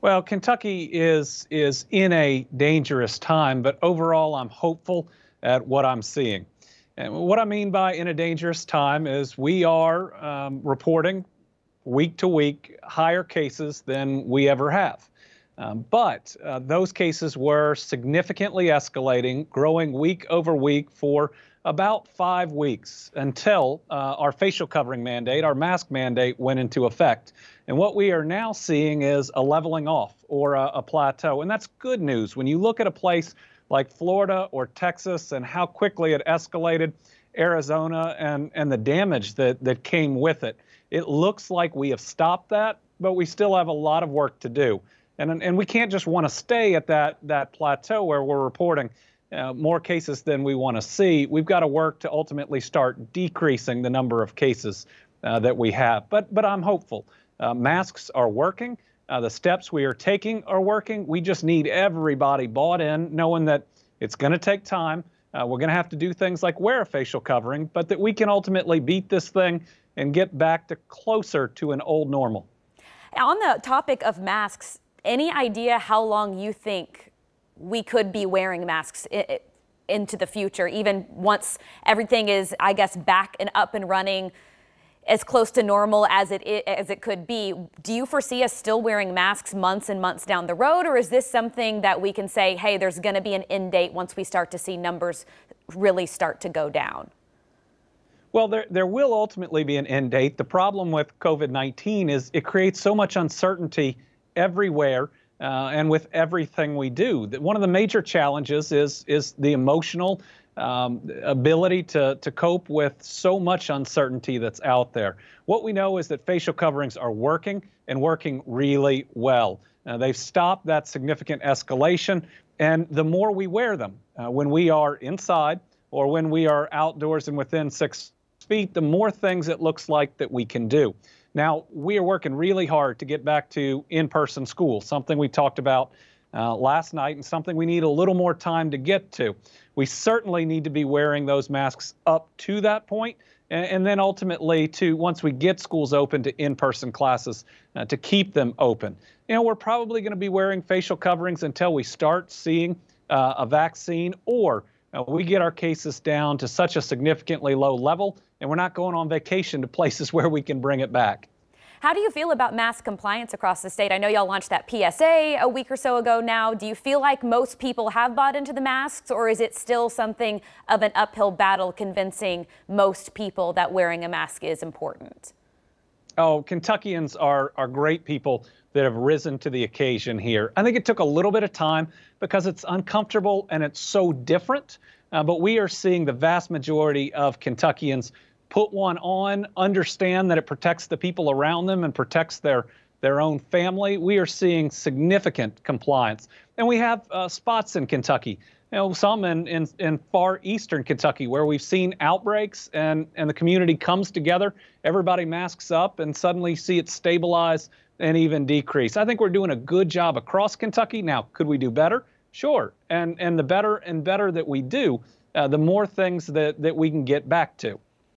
Well, Kentucky is in a dangerous time, but overall, I'm hopeful at what I'm seeing. And what I mean by in a dangerous time is we are reporting week to week higher cases than we ever have. But those cases were significantly escalating, growing week over week for about 5 weeks until our facial covering mandate, our mask mandate, went into effect. And what we are now seeing is a leveling off or a plateau. And that's good news. When you look at a place like Florida or Texas and how quickly it escalated, Arizona and the damage that came with it, it looks like we have stopped that, but we still have a lot of work to do. And we can't just want to stay at that plateau where we're reporting more cases than we want to see. We've got to work to ultimately start decreasing the number of cases that we have. But I'm hopeful. Masks are working. The steps we are taking are working. We just need everybody bought in, knowing that it's going to take time. We're going to have to do things like wear a facial covering, but that we can ultimately beat this thing and get back to closer to an old normal. On the topic of masks, any idea how long you think we could be wearing masks into the future, even once everything is, I guess, back and up and running as close to normal as it could be? Do you foresee us still wearing masks months and months down the road, or is this something that we can say, hey, there's going to be an end date once we start to see numbers really start to go down? Well, there will ultimately be an end date. The problem with COVID-19 is it creates so much uncertainty everywhere and with everything we do. One of the major challenges is the emotional ability to cope with so much uncertainty that's out there. What we know is that facial coverings are working and working really well. They've stopped that significant escalation, and the more we wear them when we are inside or when we are outdoors and within 6 feet, the more things it looks like that we can do. Now, we are working really hard to get back to in-person school, something we talked about last night and something we need a little more time to get to. We certainly need to be wearing those masks up to that point, and then ultimately to, once we get schools open, to in-person classes to keep them open. You know, we're probably going to be wearing facial coverings until we start seeing a vaccine, or we get our cases down to such a significantly low level and we're not going on vacation to places where we can bring it back. How do you feel about mask compliance across the state? I know y'all launched that PSA a week or so ago now. Do you feel like most people have bought into the masks, or is it still something of an uphill battle convincing most people that wearing a mask is important? Oh, Kentuckians are great people that have risen to the occasion here. I think it took a little bit of time because it's uncomfortable and it's so different, but we are seeing the vast majority of Kentuckians put one on, understand that it protects the people around them and protects their own family. We are seeing significant compliance. And we have spots in Kentucky, you know, some in far eastern Kentucky where we've seen outbreaks and the community comes together, everybody masks up, and suddenly see it stabilize and even decrease. I think we're doing a good job across Kentucky. Now, could we do better? Sure. And the better and better that we do, the more things that we can get back to.